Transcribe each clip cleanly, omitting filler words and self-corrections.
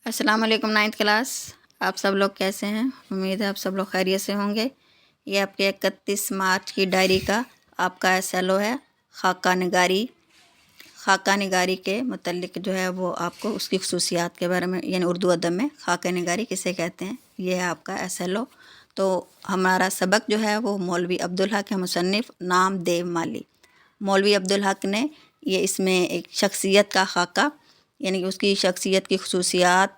السلام علیکم 9th class. آپ سب لوگ کیسے ہیں؟ امید ہے آپ سب لوگ خیریت سے ہوں گے. یہ آپ کے 31 مارچ کی ڈائری کا آپ کا SLO ہے. خاکہ نگاری کے متعلق جو ہے وہ آپ کو اس کی خصوصیات کے بارے میں، یعنی اردو ادب میں خاکہ نگاری کسے کہتے ہیں، یہ ہے آپ کا SLO. تو ہمارا سبق جو ہے وہ مولوی عبدالحق مصنف نام دیو مالی. مولوی عبدالحق نے یہ اس میں ایک شخصیت کا خاکہ، یعنی کہ اس کی شخصیت کی خصوصیات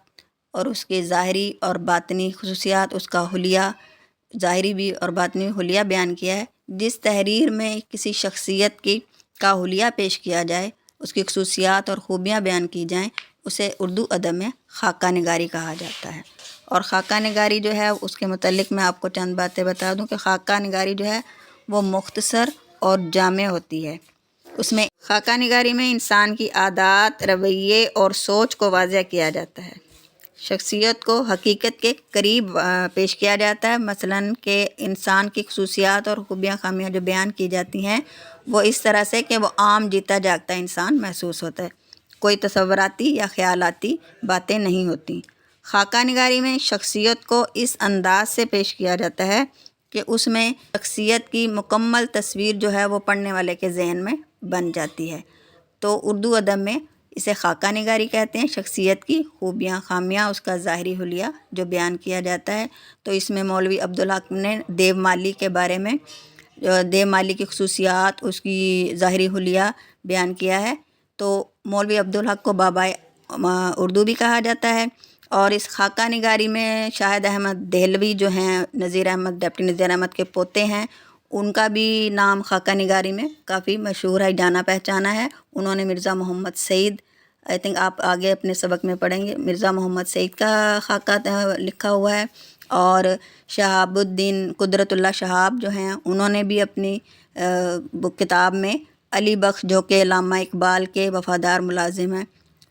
اور اس کے ظاہری اور باطنی خصوصیات، اس کا حلیہ، ظاہری بھی اور باطنی حلیہ بیان کیا ہے. جس تحریر میں کسی شخصیت کا حلیہ پیش کیا جائے، اس کی خصوصیات اور خوبیاں بیان کی جائیں، اسے اردو ادب میں خاکہ نگاری کہا جاتا ہے. اور خاکہ نگاری جو ہے اس کے متعلق میں آپ کو چند باتیں بتا دوں کہ خاکہ نگاری جو ہے وہ مختصر اور جامع ہوتی ہے. اس میں خاکہ نگاری میں انسان کی عادات، رویے اور سوچ کو واضح کیا جاتا ہے. شخصیت کو حقیقت کے قریب پیش کیا جاتا ہے. مثلاً کہ انسان کی خصوصیات اور خوبیاں خامیاں جو بیان کی جاتی ہیں وہ اس طرح سے کہ وہ عام جیتا جاگتا انسان محسوس ہوتا ہے، کوئی تصوراتی یا خیالاتی باتیں نہیں ہوتی. خاکہ نگاری میں شخصیت کو اس انداز سے پیش کیا جاتا ہے کہ اس میں شخصیت کی مکمل تصویر جو ہے وہ پڑھنے والے کے ذہن میں بن جاتی ہے. تو اردو ادب میں اسے خاکہ نگاری کہتے ہیں. شخصیت کی خوبیاں خامیاں، اس کا ظاہری حلیہ جو بیان کیا جاتا ہے. تو اس میں مولوی عبدالحق نے دیو مالی کے بارے میں، دیو مالی کی خصوصیات، اس کی ظاہری حلیہ بیان کیا ہے. تو مولوی عبدالحق کو بابائے اردو بھی کہا جاتا ہے. اور اس خاکہ نگاری میں شاہد احمد دہلوی جو ہیں، ڈپٹی نذیر احمد کے پوتے ہیں، ان کا بھی نام خاکہ نگاری میں کافی مشہور ہے، جانا پہچانا ہے. انہوں نے مرزا محمد سعید، آپ آگے اپنے سبق میں پڑھیں گے، مرزا محمد سعید کا خاکہ لکھا ہوا ہے. اور شہاب الدین قدرت اللہ شہاب جو ہیں، انہوں نے بھی اپنی کتاب میں علی بخش جو کہ علامہ اقبال کے وفادار ملازم ہیں،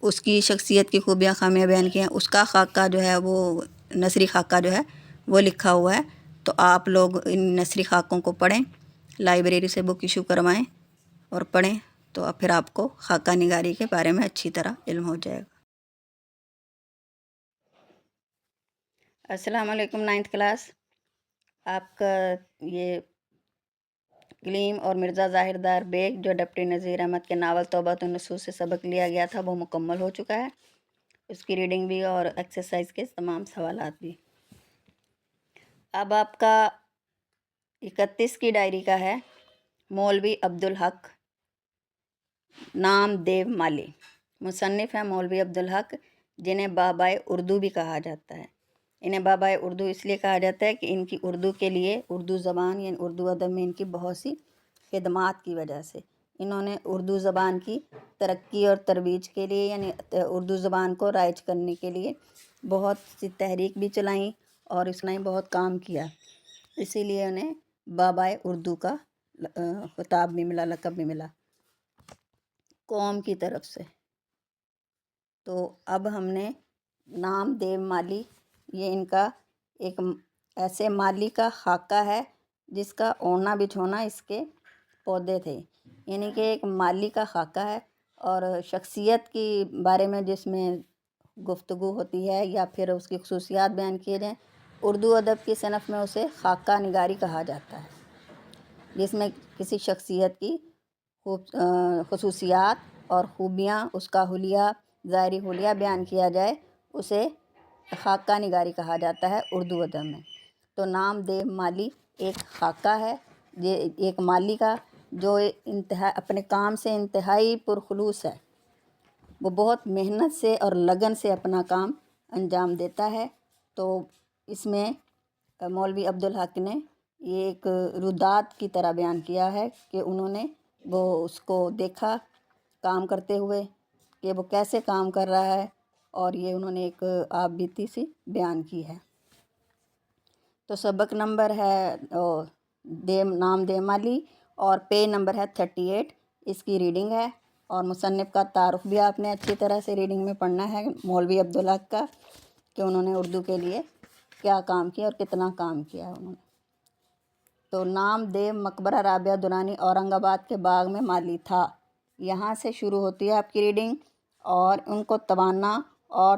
اس کی شخصیت کی خوبیاں خامیاں بیان کی ہیں. اس کا خاکہ جو ہے وہ نثری خاکہ جو ہے وہ لکھا ہوا ہے. تو آپ لوگ ان نثری خاکوں کو پڑھیں، لائبریری سے بک ایشو کروائیں اور پڑھیں، تو پھر آپ کو خاکہ نگاری کے بارے میں اچھی طرح علم ہو جائے گا. السلام علیکم 9th کلاس. آپ کا یہ کلیم اور مرزا ظاہر دار بیگ جو ڈپٹی نذیر احمد کے ناول توبۃ النصوص سے سبق لیا گیا تھا وہ مکمل ہو چکا ہے. اس کی ریڈنگ بھی اور ایکسرسائز کے تمام سوالات بھی. اب آپ کا 31 کی ڈائری کا ہے مولوی عبدالحق نام دیو مالی. مصنف ہیں مولوی عبدالحق، جنہیں بابائے اردو بھی کہا جاتا ہے. انہیں بابائے اردو اس لیے کہا جاتا ہے کہ ان کی اردو کے لیے، اردو زبان یعنی اردو ادب میں ان کی بہت سی خدمات کی وجہ سے انہوں نے اردو زبان کی ترقی اور ترویج کے لیے، یعنی اردو زبان کو رائج کرنے کے لیے بہت سی تحریک بھی چلائیں اور اس نے بہت کام کیا. اسی لیے انہیں بابائے اردو کا خطاب بھی ملا، لقب بھی ملا قوم کی طرف سے. تو اب ہم نے نام دیو مالی، یہ ان کا ایک ایسے مالی کا خاکہ ہے جس کا اوڑھنا بچھونا اس کے پودے تھے، یعنی کہ ایک مالی کا خاکہ ہے. اور شخصیت کی بارے میں جس میں گفتگو ہوتی ہے یا پھر اس کی خصوصیات بیان کیے جائیں، اردو ادب کی صنف میں اسے خاکہ نگاری کہا جاتا ہے. جس میں کسی شخصیت کی خصوصیات اور خوبیاں، اس کا حلیہ، ظاہری حلیہ بیان کیا جائے، اسے خاکہ نگاری کہا جاتا ہے اردو ادب میں. تو نام دیو مالی ایک خاکہ ہے، یہ ایک مالی کا جو اپنے کام سے انتہائی پرخلوص ہے. وہ بہت محنت سے اور لگن سے اپنا کام انجام دیتا ہے. تو اس میں مولوی عبدالحق نے یہ ایک رودات کی طرح بیان کیا ہے کہ انہوں نے وہ اس کو دیکھا کام کرتے ہوئے کہ وہ کیسے کام کر رہا ہے، اور یہ انہوں نے ایک آپ بیتی سی بیان کی ہے. تو سبق نمبر ہے نام دیو مالی اور پے نمبر ہے 38. اس کی ریڈنگ ہے اور مصنف کا تعارف بھی آپ نے اچھی طرح سے ریڈنگ میں پڑھنا ہے مولوی عبدالحق کا، کہ انہوں نے اردو کے لیے کیا کام کیا اور کتنا کام کیا انہوں نے. تو نام دیو مقبرہ رابعہ درانی اورنگ آباد کے باغ میں مالی تھا. یہاں سے شروع ہوتی ہے آپ کی ریڈنگ، اور ان کو توانا اور